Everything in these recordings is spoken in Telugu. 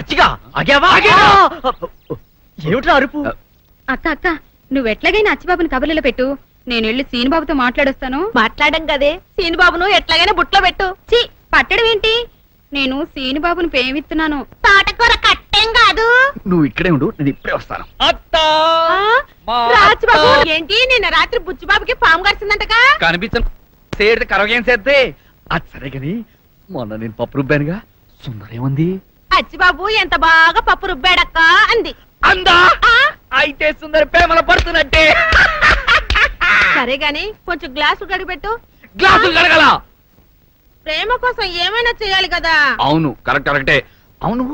అచ్చిగా ఏమిట్రా అరుపు? అక్క అక్క నువ్వెట్లాగైనా అచ్చిబాబుని కబుర్లలో పెట్టు, నేను వెళ్ళి సీనుబాబుతో మాట్లాడొస్తాను. మాట్లాడడం కదే, సీనుబాబును ఎట్లాగైనా బుట్లో పెట్టు. చి పట్టడం ఏంటి, నేను సీనుబాబుని ప్రేమిస్తున్నాను. తోటకూర కట్టేం కాదు. నువ్వు ఇక్కడే ఉండు, నేను ఇప్పుడే వస్తాను. రాజుబాబు ఏంటి నిన్న రాత్రి బుచ్చిబాబుకి పాము కరిచిందంటగా? కనిపించను సేడితే కరవకేం చేస్తే అది సరే గాని మొన్న నేను పప్పు రుబ్బానుగా, సుందరేముంది? అచ్చిబాబు ఎంత బాగా పప్పు రుబ్బాడక్క అంది. అందా? అయితే సుందరి ప్రేమలో పడుతున్నట్టే. సరే గాని కొంచెం గ్లాసులు గడిపెట్టు. గ్లాసులు కడగల? ప్రేమ కోసం ఏమైనా చేయాలి కదా. అవును కరెక్టే. అవును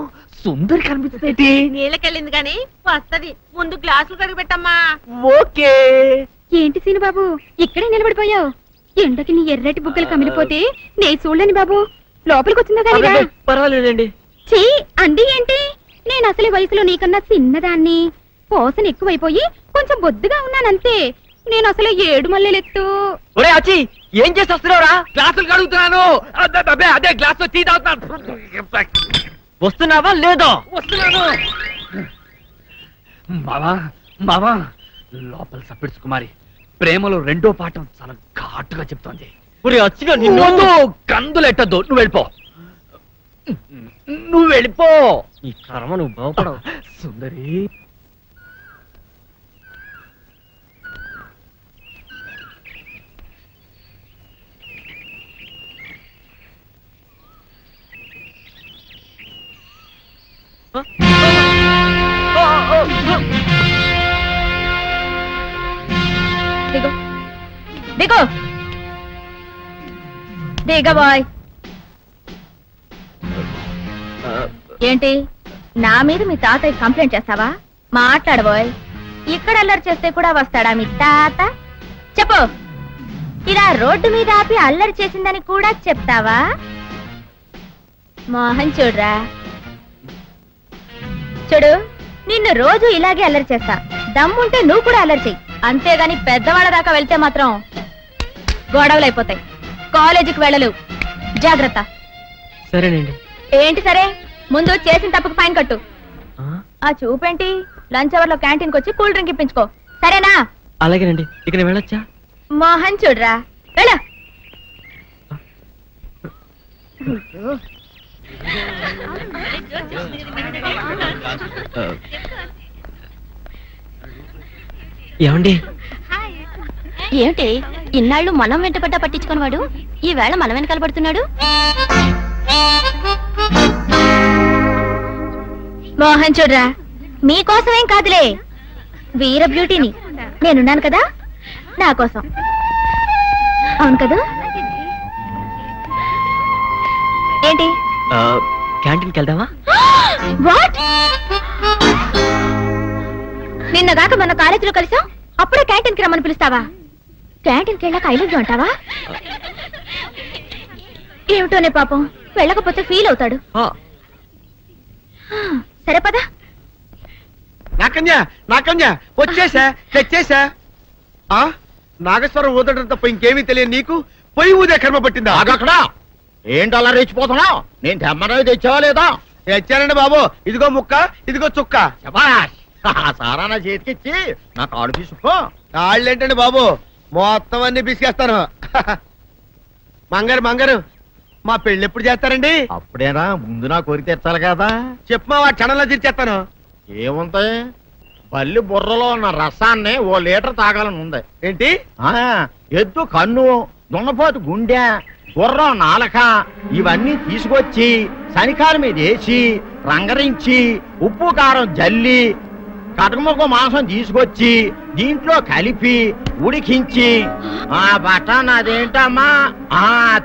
సుందరి కనిపిస్తుంది. నీళ్ళకెళ్ళింది గాని వస్తది, ముందు గ్లాసులు కడిగిపెట్టమ్మా. ఓకే. ఏంటి సీనుబాబు ఇక్కడే నిలబడిపోయావు? ఎండకి నీ ఎర్రటి బుగ్గలు కమిలిపోతే నే చూడలేని బాబు, లోపలికి వచ్చిందా కానీ? పర్వాలేదండి. చీ అండి ఏంటి, నేను అసలు వయసులో నీకన్నా చిన్నదాన్ని, పోసన ఎక్కువైపోయి కొంచెం బొద్దుగా ఉన్నానంతే. నేను అసలు 7 మల్లెలెత్తు. ఒరే అచ్చి ఏం చేసి వస్తున్నావురా? గ్లాసులు కడుగుతున్నాను. అదే గ్లాస్ తో టీ తాగుతున్నాను. వస్తున్నావా లేదా? వస్తున్నాను. మావా లోపల సప్పిడ్స్ కుమారి ప్రేమలో 2వ పాఠం చాలా ఘాటుగా చెప్తోంది. ఒరే అచ్చిగా నిన్ను కందులెట్టద్దు, నువ్వు వెళ్ళిపో. ఈ కర్మ నువ్వు బాగుపడవు. సుందరి దిగో బాయ్. ఏంటి నా మీద మీ తాతయ్య కంప్లైంట్ చేస్తావా? మాట్లాడబోయ్. ఇక్కడ అల్లరి చేస్తే కూడా వస్తాడా మీ తాత? చెప్పు. ఇలా రోడ్డు మీద ఆపి అల్లరి చేసిందని కూడా చెప్తావా? మోహన్ చూడరా, చూడు నిన్ను రోజు ఇలాగే అల్లరి చేస్తా. దమ్ముంటే నువ్వు కూడా అల్లరి చెయ్యి, అంతేగాని పెద్దవాళ్ళ దాకా వెళ్తే మాత్రం గొడవలు అయిపోతాయి. కాలేజీకి వెళ్ళలు, జాగ్రత్త. సరేనండి. ఏంటి సరే, ముందు చేసిన తప్పుకు ఫైన్ కట్టు. ఆ చూపేంటి, లంచ్ అవర్ లో క్యాంటీన్కి వచ్చి కూల్ డ్రింక్ ఇప్పించుకో, సరేనా? అలాగేనండి. ఇక నేను వెళ్ళొచ్చా? మోహన్ చూడరా, వెళ్ళ. ఏమండి? ఏమిటి ఇన్నాళ్ళు మనం వెంటపడ్డా పట్టించుకునేవాడు ఈ వేళ మనం వెనకాల పడుతున్నాడు? మోహన్ చూడరా, మీకోసమేం కాదులే, వీర బ్యూటీని నేనున్నాను కదా, నా కోసం. అవును కదా? ఏంటి క్యాంటీన్కి వెళ్దామా? వాట్? నిన్నగాక మన కాలేజీలో కలిసాం, అప్పుడే క్యాంటీన్కి రమ్మని పిలుస్తావా? క్యాంటీన్కి వెళ్ళాక ఐ లవ్ యు అంటావా? ఏమిటోనే పాపం, వెళ్ళకపోతే ఫీల్ అవుతాడు. సరే పద. నాకన్యా వచ్చేసా, తెచ్చేసా. నాగేశ్వరం ఊదటం తప్ప ఇంకేమీ తెలియదు నీకు? పొయ్యి ఊదే కర్మ పట్టిందా? అక్కడ ఏంటి అలా రెచ్చిపోతున్నావు? నేను తెమ్మనవి తెచ్చావా లేదా? తెచ్చానండి బాబు, ఇదిగో ముక్క, ఇదిగో చుక్క. సారా నా చేతికిచ్చి నా కాడు తీసుకో. కాళ్ళేంటండి బాబు, మొత్తం అన్ని బిసికేస్తాను. మంగారు మా పెళ్ళి ఎప్పుడు చేస్తారండి? అప్పుడేనా, ముందు నా కోరిక తెచ్చాలి కదా. చెప్పమా, ఆ క్షణంలో తీర్చేస్తాను. ఏముంటాయి, బల్లి బుర్రలో ఉన్న రసాన్ని 1 లీటర్ తాగాలని ఉంది. ఏంటి? ఎద్దు కన్ను, దున్నపోతు గుండె, గుర్రం నాలక ఇవన్నీ తీసుకొచ్చి శనికాల మీద వేసి రంగరించి ఉప్పు కారం జల్లి కటకముక్క మాంసం తీసుకొచ్చి దీంట్లో కలిపి ఉడికించి బటన్ అదేంటమ్మా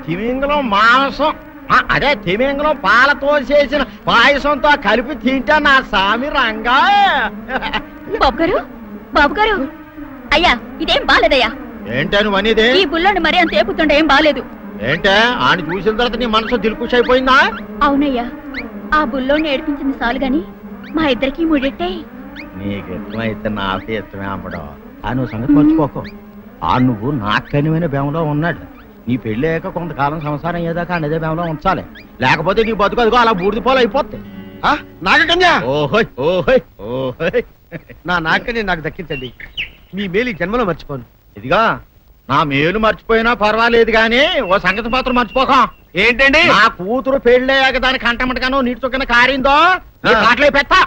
తిమింగలం మాంసం, అదే తిమింగలం పాలతో చేసిన పాయసంతో కలిపి తింటా నా సామి రంగా. బాబు గారు అయ్యా, ఇదేం బాలేదయ్యా. ఏంటా నువ్వు అనేది? ఈ బుల్లోని మరీ అంత ఏపుతుంటే ఏం బాలేదు. ఏంటే ఆయన చూసిన తర్వాత నీ మనసు దిల్కుష్ అయిపోయిందా? అవునయ్యా, ఆ బుల్లోని ఏడిపించింది చాలు గాని మా ఇద్దరికి ముడిట్టే. నీకు ఇష్టమైతే నాకు ఇష్టమే అమ్మడం. ఆ నువ్వు సంగతి మర్చిపోకు. ఆ నువ్వు నాకు కనివైన బేమలో ఉన్నాడు. నీ పెళ్ళాక కొంతకాలం సంసారం ఏదాకా అదే బేమలో ఉంచాలి, లేకపోతే నీ బతుకు అదిగో అలా బూడిదిపోలు అయిపోతాయి. నాగకన్యా ఓహోయ్ ఓహోయ్ ఓహోయ్. నా నాగకన్య నాకు దక్కించండి. మీ మేలు ఈ జన్మలో మర్చిపోను. ఇదిగా నా మేలు మర్చిపోయినా పర్వాలేదు గాని ఓ సంగతి మాత్రం మర్చిపోకం. ఏంటండి? నా కూతురు పెళ్ళయ్యాక దానికి కంటమటగానో నీటి చొక్కన కారిందో నీ ఆ. కాట్లే పెట్టా.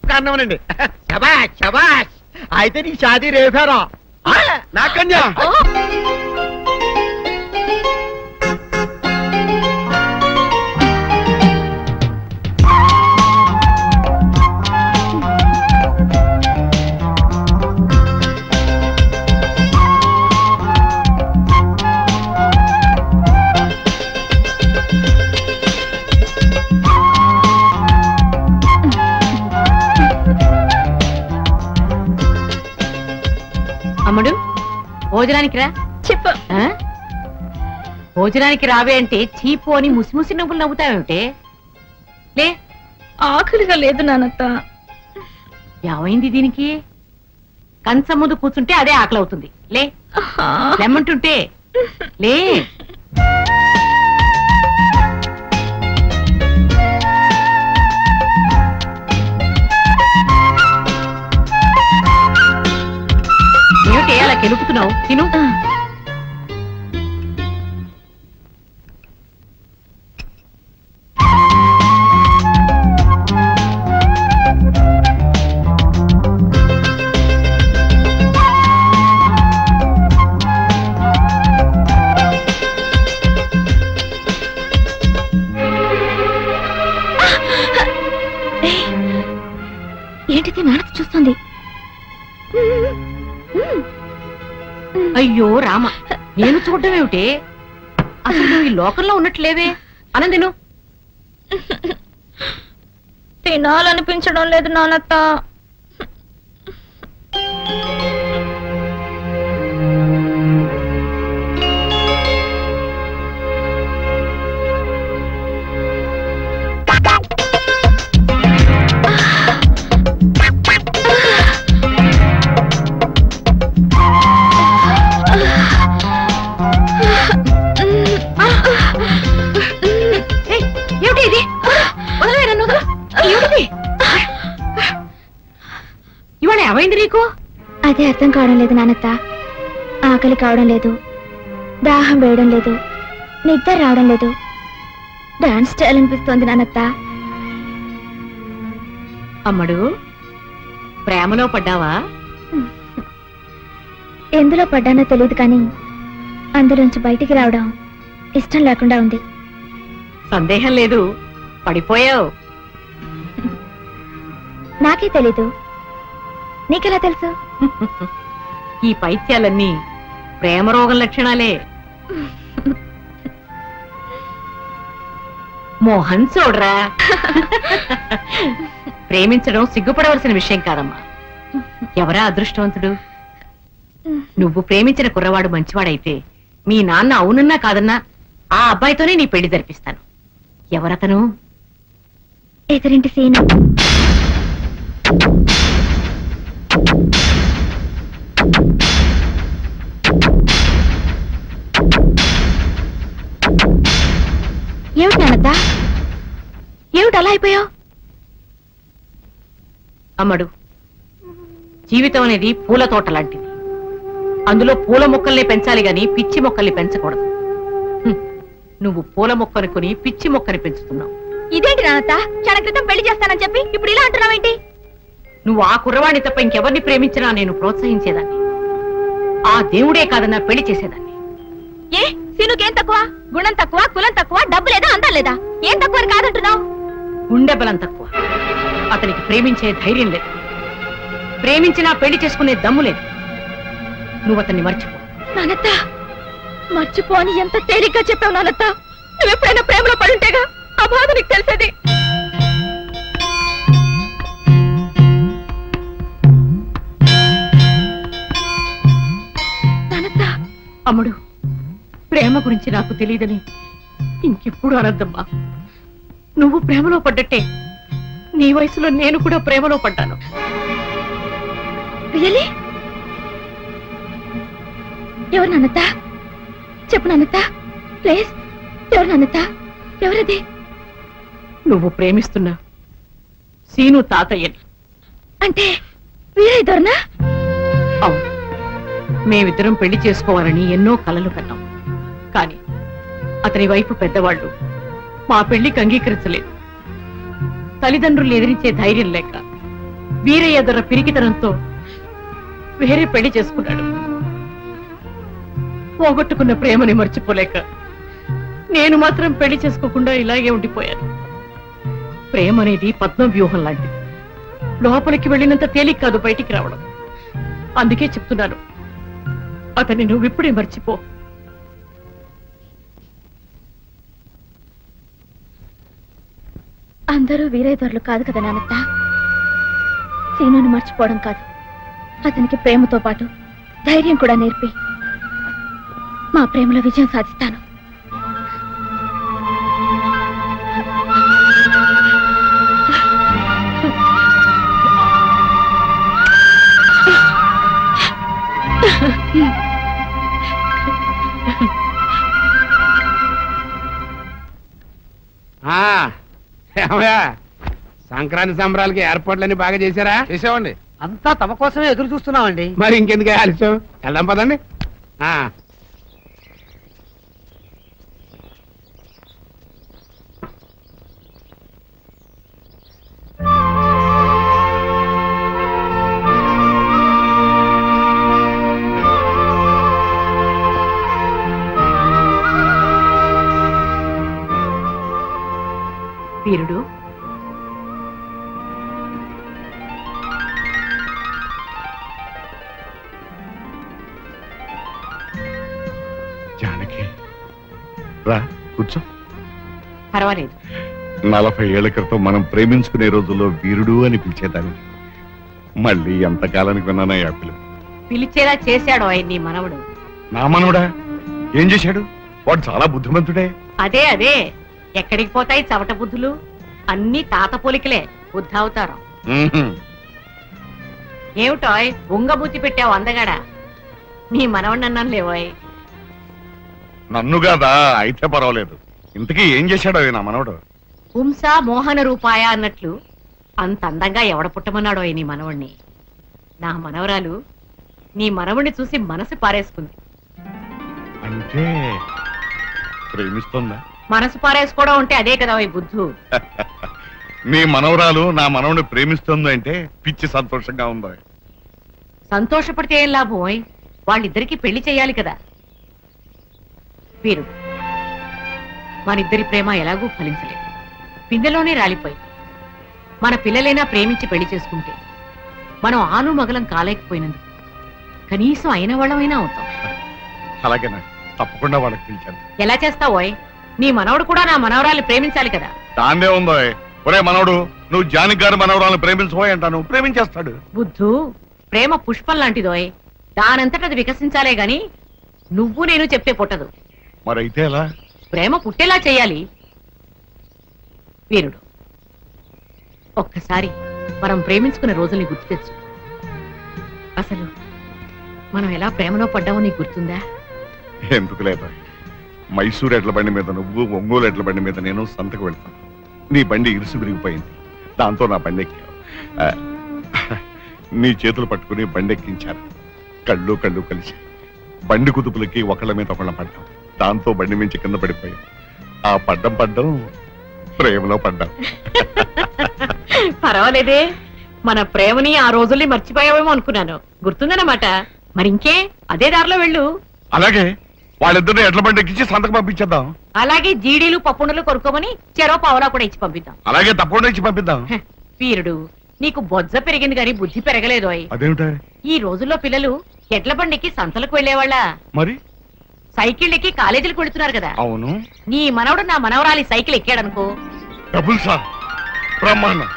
కారణమనండి. శబాష్ శబాష్. అయితే నీ షాదీ రేపారా? నాగకన్యా అమ్ముడు భోజనానికి రా. చెప్పు. ఆ? భోజనానికి రావే అంటే చీపు అని ముసిముసి నవ్వులు నవ్వుతావేమిటే? లే, ఆకలిగా లేదు నానత్త. ఏమైంది దీనికి? కంచం ముందు కూర్చుంటే అదే ఆకలి అవుతుంది. లే, లెమ్మంటుంటే లే. ఏమిటి అలా కెలుపుతున్నావు? తిను. ఏంటిది? నానత్త చూస్తుంది. అయ్యో రామ, నేను చూడటం ఏమిటి? అసలు నువ్వు ఈ లోకంలో ఉన్నట్లేవే. అనం తిను. తినాలనిపించడం లేదు నానత్త. ఏయ్, ఏమిటి ఇది? వదలవే నన్ను, వదలు. ఏమిటిది? ఇవాళ ఏమైంది నీకు? అదే అర్థం కావడం లేదు నానత్త. ఆకలి కావడం లేదు, దాహం వేయడం లేదు, నిద్ర రావడం లేదు. డాన్స్ చేయాలనిపిస్తోంది నానత్త. అమ్మడు, ప్రేమలో పడ్డావా? ఎందులో పడ్డానో తెలియదు కానీ అందులోంచి బయటికి రావడం ఇష్టం లేకుండా ఉంది. సందేహం లేదు, పడిపోయావు. నాకే తెలీదు, నీకెలా తెలుసు? ఈ పైత్యాలన్నీ ప్రేమ రోగం లక్షణాలే. మోహన్ చూడరా, ప్రేమించడం సిగ్గుపడవలసిన విషయం కాదమ్మా. ఎవరా అదృష్టవంతుడు? నువ్వు ప్రేమించిన కుర్రవాడు మంచివాడైతే మీ నాన్న అవునన్నా కాదన్నా ఆ అబ్బాయితోనే నీ పెళ్లి జరిపిస్తాను. ఎవరతను? ఎదురింటి సీను. ఏమిటి నానత్త? ఏమిటి అలా అయిపోయావు? అమ్మడు, జీవితం అనేది పూల తోట లాంటిది. అందులో పూల మొక్కల్ని పెంచాలి గాని పిచ్చి మొక్కల్ని పెంచకూడదు. నువ్వు పూల మొక్కను కొని పిచ్చి మొక్కని పెంచుతున్నావు. ఇదేంటి నానత్త? క్షణ క్రితం పెళ్లి చేస్తానని చెప్పి ఇప్పుడు ఇలా అంటున్నావేంటి? నువ్వు ఆ కుర్రవాణ్ణి తప్ప ఇంకెవరిని ప్రేమించినా నేను ప్రోత్సహించేదాన్ని. ఆ దేవుడే కాదన్నా పెళ్లి చేసేదాన్ని. ఏ సీనుకేం తక్కువ? గుణం తక్కువ, కులం తక్కువ, డబ్బు లేదా, అందం లేదా? ఏం తక్కువ కాదంటున్నావు? గుండె బలం తక్కువ. అతనికి ప్రేమించే ధైర్యం లేదు, ప్రేమించినా పెళ్లి చేసుకునే దమ్ము లేదు. నువ్వు అతన్ని మర్చిపో. నానత్త, మర్చిపో అని ఎంత తేలిగ్గా చెప్పావు నానత్త. నువ్వెప్పుడైనా ప్రేమలో పడుంటేగా ఆ బాధ నీకు తెలిసేది. నానత్త. అమ్ముడు, ప్రేమ గురించి నాకు తెలియదని ఇంకెప్పుడు అనద్దమ్మా. నువ్వు ప్రేమలో పడ్డట్టే నీ వయసులో నేను కూడా ప్రేమలో పడ్డాను. రియలీ? ఎవరు నానత్త? చెప్పు నానత్త, ప్లీజ్. ఎవరు నానత్త? ఎవరది? నువ్వు ప్రేమిస్తున్నా సీను తాతయ్యని. అంటే వీరైదోర్నా? అవును, మేమిద్దరం పెళ్లి చేసుకోవాలని ఎన్నో కలలు కన్నాం. కానీ అతని వైపు పెద్దవాళ్ళు మా పెళ్లికి అంగీకరించలేదు. తల్లిదండ్రులు ఎదిరించే ధైర్యం లేక వీరయ్య దొర పిరికితనంతో వేరే పెళ్లి చేసుకున్నాడు. పోగొట్టుకున్న ప్రేమని మర్చిపోలేక నేను మాత్రం పెళ్లి చేసుకోకుండా ఇలాగే ఉండిపోయాను. ప్రేమ అనేది పద్మ వ్యూహం లాంటిది. లోపలికి వెళ్ళినంత తేలిక కాదు బయటికి రావడం. అందుకే చెప్తున్నాను, అతన్ని నువ్వు ఇప్పుడే మర్చిపో. అందరూ వీరైదోర్లు కాదు కదా నానత్త. సీనుని మర్చిపోవడం కాదు, అతనికి ప్రేమతో పాటు ధైర్యం కూడా నేర్పి మా ప్రేమలో విజయం సాధిస్తాను. ఏమయ్యా, సంక్రాంతి సంబరాలకి ఏర్పాట్లన్నీ బాగా చేశారా? చేసామండి. అంతా తమ కోసమే ఎదురు చూస్తున్నామండి. మరి ఇంకెందుకు ఆలస్యం, వెళ్దాం పదండి. వీరుడు, జానకి రా కూర్చో. పర్వాలేదు. 40 ఏళ్ల క్రితం మనం ప్రేమించుకునే రోజుల్లో వీరుడు అని పిలిచేదాన్ని. మళ్ళీ ఎంతకాలానికి విన్నానా ఆ పిలుపు. పిలిచేలా చేశాడు ఆయన నీ మనవడు. నా మనవడా? ఏం చేశాడు? వాడు చాలా బుద్ధిమంతుడే. అదే అదే, ఎక్కడికి పోతాయి చవట బుద్ధులు? అన్ని తాత పోలికలే, బుద్ధావతారం. ఉహుం. ఏమిటోయ్ ఉంగబూతి పెట్టావు అందగాడా? నీ మనవడిని అన్నాను లేవోయ్. నన్ను కాదా? అయితే పర్వాలేదు. ఇంతకీ ఏం చేశాడు నా మనవడు? పుంసా మోహన రూపాయ అన్నట్లు అంత అందంగా ఎవడ పుట్టమన్నాడో నీ మనవణ్ణి. నా మనవరాలు నీ మనవణ్ణి చూసి మనసు పారేసుకుంది. అంటే ప్రేమిస్తుందా? మనసు పారేసుకోవడం అంటే అదే కదా ఈ బుద్ధు. నీ మనవరాలు నా మనవని ప్రేమిస్తుంది అంటే పిచ్చి సంతోషంగా ఉందా? సంతోషపడితే ఏం లాభం? వాళ్ళిద్దరికి పెళ్లి చేయాలి కదా. వీరుడు, మనిద్దరి ప్రేమ ఎలాగూ ఫలించలేదు, పిందెలోనే రాలిపోయి. మన పిల్లలైనా ప్రేమించి పెళ్లి చేసుకుంటే మనం ఆను మగలం కాలేకపోయినందుకు కనీసం అయిన వాళ్ళమైనా అవుతాం. అలాగేనా? తప్పకుండా వాళ్ళకి పిలిచాను. ఎలా చేస్తావోయ్? నీ మనవడు కూడా నా మనవరాల్ని ప్రేమించాలి కదా. దాన్నే ఉందో. ఒరే మనవడు, నువ్వు జానకి గారి మనవరాలను ప్రేమించబోయ్ అంటాను, ప్రేమించేస్తాడు. బుద్ధు, ప్రేమ పుష్పం లాంటిదోయ్, దానంతటది వికసించాలే గాని నువ్వు నేను చెప్తే పుట్టదు. మరైతే ఎలా? ప్రేమ పుట్టేలా చేయాలి. వీరుడు, ఒక్కసారి మనం ప్రేమించుకున్న రోజుల్ని గుర్తు తెచ్చు. అసలు మనం ఎలా ప్రేమలో పడ్డామో నీకు గుర్తుందా? ఎందుకు లేదా? మైసూర్ ఎడ్ల బండి మీద నువ్వు, ఒంగోలు ఎడ్ల బండి మీద నేను సంతకు వెళ్తాను. నీ బండి ఇరుసు విరిగిపోయింది, దాంతో నా బండి ఎక్కావు. నీ చేతులు పట్టుకుని బండి ఎక్కించాను. కళ్ళు కళ్ళు కలిసి బండి కుదుపులకి ఒకళ్ళ మీద ఒకళ్ళ పడ్డాం. దాంతో బండి మించి కింద పడిపోయాం. ఆ పడ్డం ప్రేమలో పడ్డాం. పర్వాలేదే, మన ప్రేమని ఆ రోజుల్ని మర్చిపోయావేమో అనుకున్నాను. గుర్తుందన్నమాట. మరింకే అదే దారిలో వెళ్ళు. అలాగే వాళ్ళిద్దరిని ఎడ్ల బండి ఎక్కించి సంతకు పంపించేద్దాం. అలాగే జీడీలు పప్పుండలు కొనుక్కోమని చెరో పావులా కూడా ఇచ్చి పంపిద్దాం. అలాగే తప్పకుండా ఇచ్చి పంపిద్దాం. వీరుడు, నీకు బొజ్జ పెరిగింది గాని బుద్ధి పెరగలేదు. అదేమిటా? ఈ రోజుల్లో పిల్లలు ఎడ్ల బండికి సంతలకు వెళ్లేవాళ్ళ, మరి సైకిళ్ళకి కాలేజీలకు వెళుతున్నారు కదా. అవును. నీ మనవడు నా మనవరాలి సైకిల్ ఎక్కాడనుకో, డబుల్ సార్, బ్రహ్మాండం.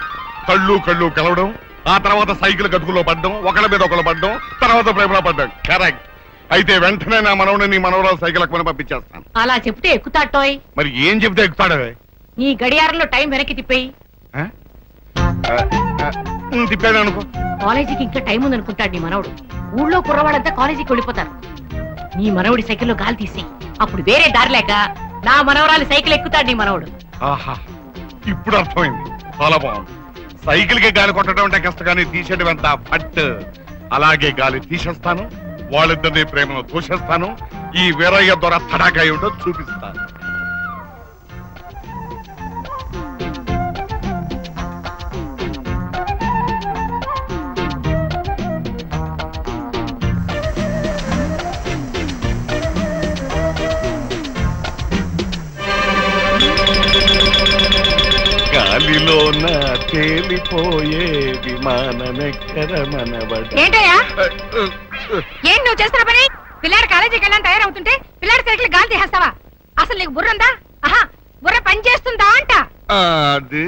కళ్ళు కళ్ళు కలవడం, ఆ తర్వాత సైకిల్ గతుకులో పడ్డం, ఒకళ్ళ మీద ఒకళ్ళు పడ్డం, తర్వాత ప్రేమలో పడ్డం. కరెక్ట్. అయితే వెంటనే నా మనవని నీ మనవరాలు సైకిల్ ఎక్కమని పంపించేస్తాను. అలా చెప్తే ఎక్కుతాటోయ్. మరి ఏం చెప్తే ఎక్కుతాడవే? నీ గడియారంలో టైం వెనక్కి తిప్పేయి. తిప్పాను అనుకో. కాలేజీకి ఇంకా టైం ఉందనుకుంటాడు నీ మనవడు. ఊళ్ళో కుర్రవాడంతా కాలేజీకి వెళ్ళిపోతారు. నీ మనవడి సైకిల్లో గాలి తీసి అప్పుడు వేరే దారి లేక నా మనవరాలి సైకిల్ ఎక్కుతాడు నీ మనవడు. ఆహా ఇప్పుడు అర్థమైంది. చాలా బాగుంది. సైకిల్ కి గాలి కొట్టడం అంటే కష్టం, కానీ తీసేయడం ఎంత పట్. అలాగే గాలి తీసేస్తాను, వాళ్ళిద్దరిని ప్రేమను తోసేస్తాను. ఈ వీరయ్య ద్వారా తడాకా ఏమిటో చూపిస్తాను. గాలిలోన తేలిపోయే విమానమెక్కర మనవడ. ఏంటయ్యా ఏం నువ్వు చేస్తున్న పని? పిల్లాడు కాలేజీకి వెళ్ళని తయారవుతుంటే పిల్లాడి సైకిల్ గాలి తీసేస్తావా? అసలు నీకు బుర్ర ఉందా? ఆహా, బుర్ర పని చేస్తుందా అంట. అది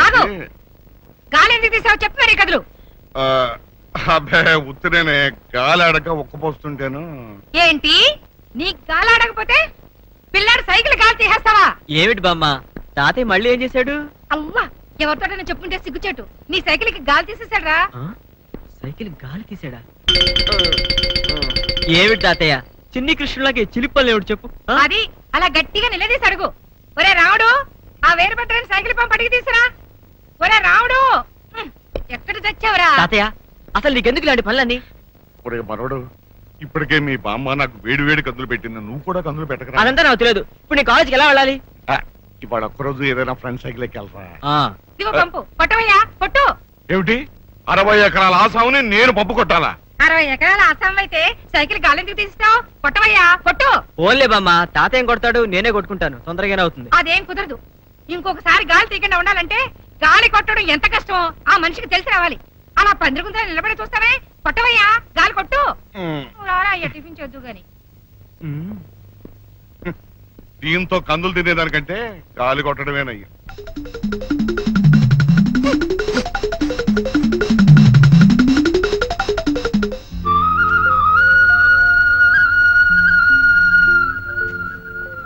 ఆగు. గాలి ఎందుకు తీసావు చెప్పు మరి కదులు. అబ్బే ఉత్తరేనే గాలి ఆడక ఒక్కపోస్తుంటేను. ఏంటి నీ గాలి ఆడకపోతే పిల్లాడు సైకిల్ గాలి తీసేస్తావా? ఏమిటి బామ్మ, తాతయ్య మళ్ళీ ఏం చేశాడు? అవ్వా, ఎవరితో చెప్పుంటే సిగ్గుచేటు. నీ సైకిల్ కి గాలి తీసేసాడు రా. సైకిల్ గాలి తీసాడా? ఏమిటి తాతయ్య, చిన్ని కృష్ణులాగే చిలిపల్లి ఏమిటి చెప్పు? అది అలా గట్టిగా నిలదీసి అడుగు. ఒరే రావుడు, ఆ వేరుపట్టని సైకిల్ పంప్ అడిగి తీసురా. ఒరే రావుడు, ఎక్కడ చచ్చావురా? తాతయ్య అసలు నీకెందుకు ఇలాంటి పనులన్నీ? ఒరే మనోడు, ఇప్పటికే మీ బామ్మ నాకు వేడి వేడి కందులు పెట్టింది, నువ్వు కూడా కందులు పెట్టకరా. అదంతా నాకు తెలియదు. ఇప్పుడు నీ కాలేజీకి ఎలా వెళ్ళాలి? ఇవాళ ఒక్కరోజు ఏదైనా ఫ్రెండ్ సైకిల్ ఎక్కి వెళ్తా. ఇదిగో పంపు, కొట్టవయ్యా కొట్టు. ఏమిటి 60 ఎకరాల ఆసాముని నేను పప్పు కొట్టాలా? 60 ఎకరాల అస్సాం అయితే సైకిల్ గాలి ఎందుకు తీస్తావు? కొట్టవయ్యా కొట్టు. ఓన్లే బామ్మ, తాతయ్య ఏం కొడతాడు, నేనే కొట్టుకుంటాను, తొందరగానే అవుతుంది. అదేం కుదరదు. ఇంకొకసారి గాలి తీయకుండా ఉండాలంటే గాలి కొట్టడం ఎంత కష్టమో ఆ మనిషికి తెలిసి రావాలి. అలా పందిరుగుందా నిలబడి చూస్తావే? కొట్టవయ్యా, గాలి కొట్టు. రారా అయ్యా, టిఫిన్ చేద్దు గాని. దీంతో కందులు తినేదానికంటే గాలి కొట్టడమేనయ్యా.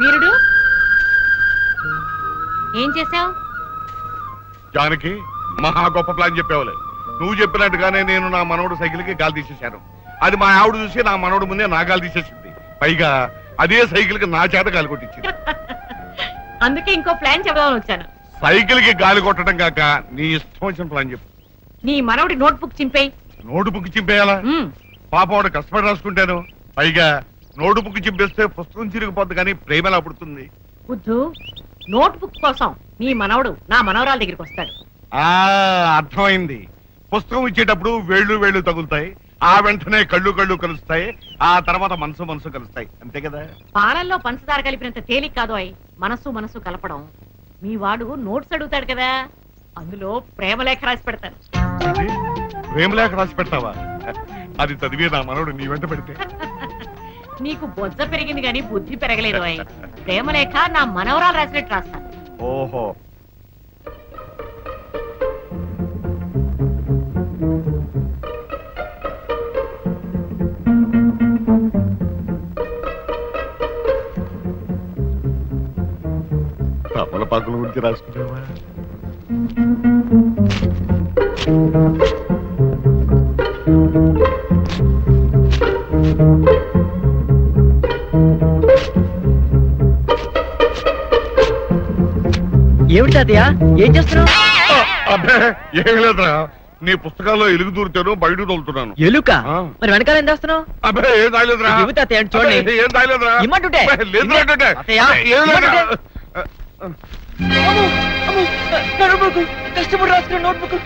వీరుడు ఏం చేశావు? జానకి, మహా గొప్ప ప్లాన్ చెప్పేవాళ్ళే. నువ్వు చెప్పినట్టుగానే నేను నా మనవడు సైకిల్ కి గాలి తీసేశాను. అది మా ఆవిడ చూసి నా మనవడు ముందే నా గాలి తీసేసింది. పైగా అదే సైకిల్ కి నా చేత గాలి కొట్టించింది. అందుకే ఇంకో ప్లాన్ చెబుదామని వచ్చాను. సైకిల్ కి గాలి కొట్టడం కాక నీ ఇష్టం వచ్చిన ప్లాన్ చెప్పు. నీ మనవడి నోట్బుక్ చింపేయి. నోటు బుక్ చింపేయాలా? పాపం వాడు కష్టపడి రాసుకుంటాను. పైగా నోటు బుక్ చింపేస్తే పుస్తకం చిరిగిపోద్ది, కానీ ప్రేమ ఎలా పుడుతుంది? బుద్ధు, నోట్బుక్ కోసం నీ మనవడు నా మనవరాల దగ్గరికి వస్తాడు. అర్థమైంది. పుస్తకం ఇచ్చేటప్పుడు వేళ్ళు వేళ్ళు తగులుతాయి, ఆ వెంటనే కళ్ళు కళ్ళు కలుస్తాయి, ఆ తర్వాత మనసు మనసు కలుస్తాయి, అంతే కదా? పాలల్లో పంచదార కలిపినంత తేలిక కాదు అయి మనసు మనసు కలపడం. మీ వాడు నోట్స్ అడుగుతాడు కదా, అందులో ప్రేమలేఖ రాసి పెడతాను. ప్రేమలేఖ రాసి పెడతావా? అది చదివే నా మనవడు నీ వెంట పెడితే నీకు బొజ్జ పెరిగింది గాని బుద్ధి పెరగలేదు అయి. ప్రేమలేఖ నా మనవరాలు రాసినట్టు రాస్తాను. ఓహో, తమలపాకుల గురించి రాసుకున్నావా? ఏమిటి తాతయ్య, ఏం చేస్తున్నావు? అబ్బే ఏమి లేదురా, నీ పుస్తకాల్లో ఎలుగు దూరుతాను, బయట తోలుతున్నాను. ఎలుక? మరి వెనకాల ఏం చేస్తున్నావు? అబ్బే ఏం తాగలేదురా. ఇవ్వు తాతయ్య, చూడండి. అబ్బే, ఏం తాగలేదురా. ఇమ్మంటుంటే. అబ్బే, లేదురా అంటే. తాతయ్య, ఏం లేదురా. అమ్మో, అమ్మో, నా నోట్బుక్, కష్టపడి రాసుకున్న నోట్బుక్.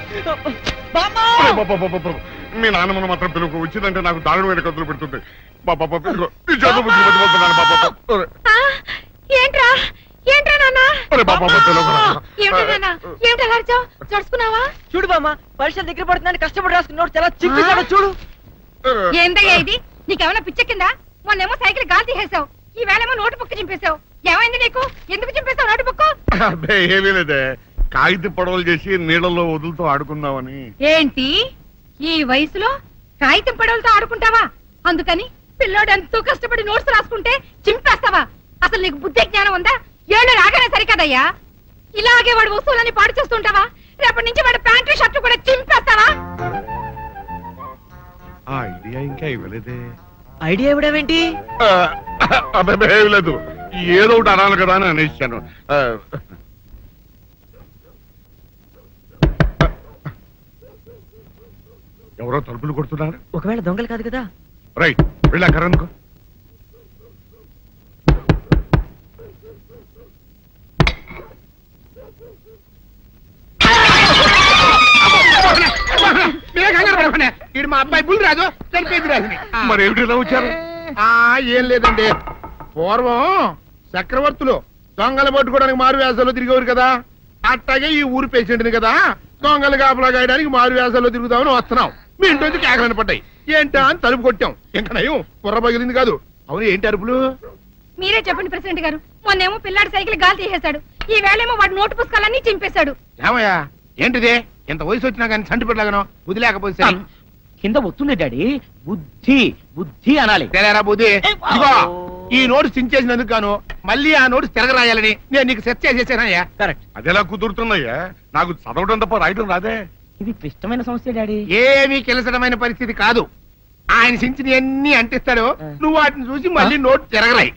బామ్మ! బాబా, మీ నాన్నమ్మను మాత్రం పిలుపు, వచ్చిందంటే నాకు దారుణమైన కదులు పెడుతుంది. బాబా పిలుపు, నీ చేతులు బుద్ధి పట్టుకుంటున్నాను బాబా. ఏంట్రా ఏంట్రా నాన్న? అరే బాబా పిలుపురా. చడుచుకున్నావా? చూడు బామ్మ, పరీక్షలు దగ్గర పడుతుందని కష్టపడి రాసుకున్న నోట్స్ ఎలా చింపేశాడో చూడు. ఏందయ్యా ఇది? నీకేమైనా పిచ్చెక్కిందా? మొన్నేమో సైకిల్ గాలి తీసేసావు, ఈ వేళేమో నోటు బుక్ చింపేశావు. ఏమైంది నీకు? ఎందుకు చింపేశావు నోటు బుక్? అబ్బే ఏమీ లేదే, కాగిత పడవలు చేసి నీళ్ళల్లో వదులుతూ ఆడుకుందామని. ఏంటి ఈ వయసులో కాగితం పడవలతో ఆడుకుంటావా? అందుకని పిల్లోడు ఎంతో కష్టపడి నోట్స్ రాసుకుంటే చింపేస్తావా? అసలు నీకు బుద్ధి జ్ఞానం ఉందా? ఏళ్ళు రాగానే సరికదయ్యా. ఇలాగే వాడు వస్తువులని పాడు చేస్తుంటావా? రేపటి నుంచి వాడు ప్యాంటు షర్టు కూడా చింపేస్తావా? ఆ ఐడియా ఇంకా ఇవ్వలేదే. ఐడియా ఇవ్వడమేంటి? అబ్బే ఏమీ లేదు, ఏదో ఒకటి అనాలి కదా అని అనేసాను. ఎవరో తలుపులు కొడుతున్నారు. ఒకవేళ దొంగలు కాదు కదా. రైట్, వెళ్ళా కరణ్కు. వీడు మా అబ్బాయి బుల్ రాజు చనిపోయింది రాజుని. మరి ఏమిటి ఇలా వచ్చారు? ఏం లేదండి, పూర్వం చక్రవర్తులు దొంగలు పట్టుకోవడానికి మారు వేసాల్లో తిరిగేవారు కదా, అట్టాగే ఈ ఊరు పేషెంట్ని కదా దొంగలు కాపలా గాయడానికి మారు వేసాల్లో తిరుగుదామని వస్తున్నాం. మీ ఇంటి నుంచి కేకలను పడ్డాయి. ఏంటా అని తలుపు కొట్టాం. ఇంకా నయం కుర్ర పగిలింది కాదు. అవును, ఏంటి అరుపులు? మీరే చెప్పండి ప్రెసిడెంట్ గారు. మొన్నేమో పిల్లాడి సైకిల్ గాలి తీసేశాడు, ఈ వేళేమో వాడి నోటు పుస్తకాలన్నీ చింపేశాడు. ఏమయ్యా ఏంటిది? ఇంత వయసు వచ్చినా కానీ సంటి పెట్టలాగను వదిలేకపోతే సరే. కింద వస్తుంది డాడీ. బుద్ధి బుద్ధి అనాలి. తెలేరా బుద్ధి. ఇదిగో ఈ నోటు చించేసినందుకు గాను మళ్ళీ ఆ నోటు తిరగరాయాలని నేను నీకు సెట్ చేసేసానయ్యా. కరెక్ట్. అదెలా కుదురుతుందయ్యా? నాకు చదవడం తప్ప రాయడం రాదే. ఇది క్లిష్టమైన సమస్య డాడీ. ఏమీ కిలసడమైన పరిస్థితి కాదు. ఆయన చించిన ఎన్ని అంటిస్తాడో నువ్వు వాటిని చూసి మళ్ళీ నోటు తిరగరాయి.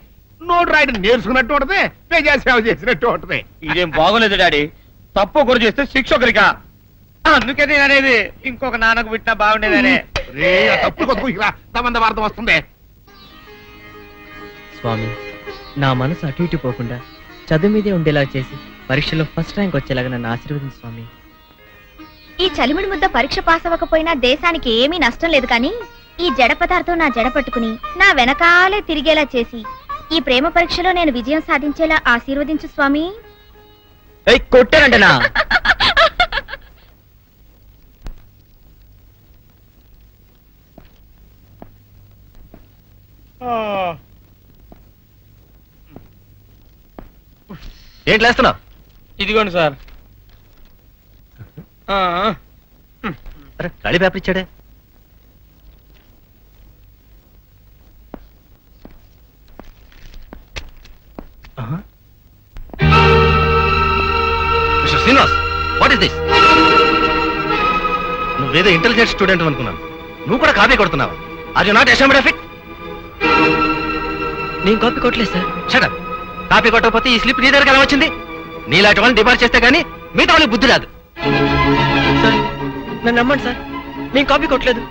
నోటు రాయడం నేర్చుకున్నట్టు ఉంటది, ప్రజాసేవ చేసినట్టు ఉంటది. ఇదేం బాగోలేదు డాడీ. తప్పు ఒకరు చేస్తే శిక్ష ఒకరికా. అందుకే నేను అనేది ఇంకొక నాన్నకు పెట్టినా బాగుండేదనే. రే ఆ తప్పుడు కొత్త సంబంధ వార్త వస్తుంది. స్వామి, నా మనసు అటు ఇటు పోకుండా చదువు మీదే ఉండేలా చేసి పరీక్షలో ఫస్ట్ ర్యాంక్ వచ్చేలాగా నన్ను ఆశీర్వదించు స్వామి. ఈ చలిమిడి ముద్ద పరీక్ష పాస్ అవ్వకపోయినా దేశానికి ఏమీ నష్టం లేదు కానీ ఈ జడ పదార్థం నా జడ పట్టుకుని నా వెనకాలే తిరిగేలా చేసి ఈ ప్రేమ పరీక్షలో నేను విజయం సాధించేలా ఆశీర్వదించు స్వామి. కొట్టారంటనా? ఏంటి లేస్తున్నావు? ఇదిగోండి సార్. ఖాళీ పేపర్ ఇచ్చాడే. Mister Srinivas, what is this? నువ్వేదో ఇంటెలిజెంట్ స్టూడెంట్ అనుకున్నాను. నువ్వు కూడా కాపీ కొడుతున్నావా? Are you not ashamed of it? నేను కాపీ కొట్టలేదు సార్. Shut up. కాపీ కొట్టకపోతే ఈ స్లిప్ నీ దగ్గర ఎలా వచ్చింది? నీలాంటి వాళ్ళని డిపార్ట్ చేస్తే గానీ మిగతా వాళ్ళకి బుద్ధి రాదు. సార్ నన్ను నమ్మండి సార్, నేను కాపీ కొట్టలేదు.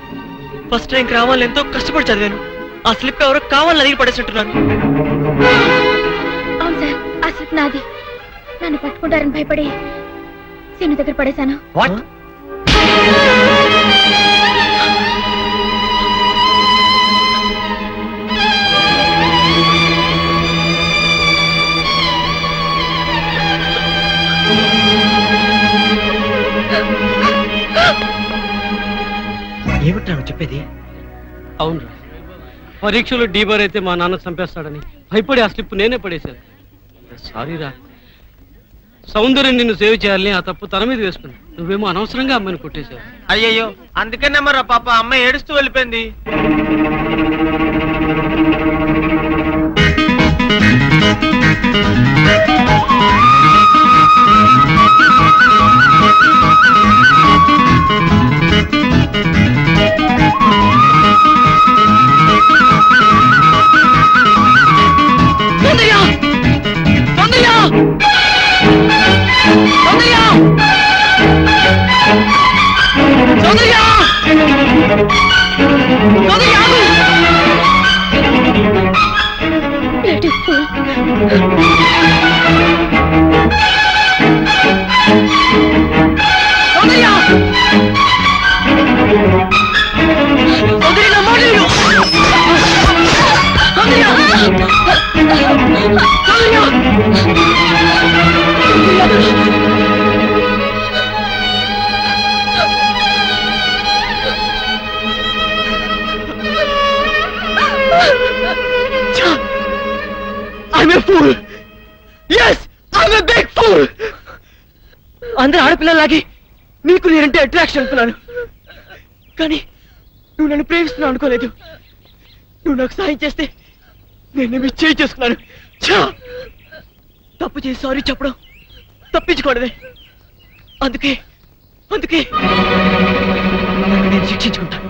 ఫస్ట్ ర్యాంక్ రావాలని ఎంతో కష్టపడి చదివాను. ఆ స్లిప్ ఎవరో కావాలని అడిగి పడేసినట్టున్నాను. అవును సార్, ఆ స్లిప్ నాది. నన్ను పట్టుకుంటారని భయపడి సీను దగ్గర పడేశాను. వాట్? ఏమిట్రా నువ్వు చెప్పేది? అవునరా, పరీక్షలో డీబర్ అయితే మా నాన్న చంపేస్తాడని భయపడి ఆ స్లిప్ నేనే పడేశాను. సారీరా. సౌందర్యం నిన్ను సేవ్ చేయాలని ఆ తప్పు తన మీద వేసుకున్నా. నువ్వేమో అనవసరంగా అమ్మాయిని కొట్టేశావు. అయ్యయ్యో, అందుకనే మరి పాప అమ్మాయి ఏడుస్తూ వెళ్ళిపోయింది. I'm a fool. Yes, I'm a big fool. అందరూ ఆడపిల్లలాగే నీకు నేనంటే అట్రాక్షన్ అనుకున్నాను, కానీ నువ్వు నన్ను ప్రేమిస్తున్నావు అనుకోలేదు. నువ్వు నాకు సాయం చేస్తే నేను మీ చేయి చేసుకున్నాను. తప్పు చేసి సారీ చెప్పడం తప్పించుకోవడమే. అందుకే నేను శిక్షించుకుంటాను.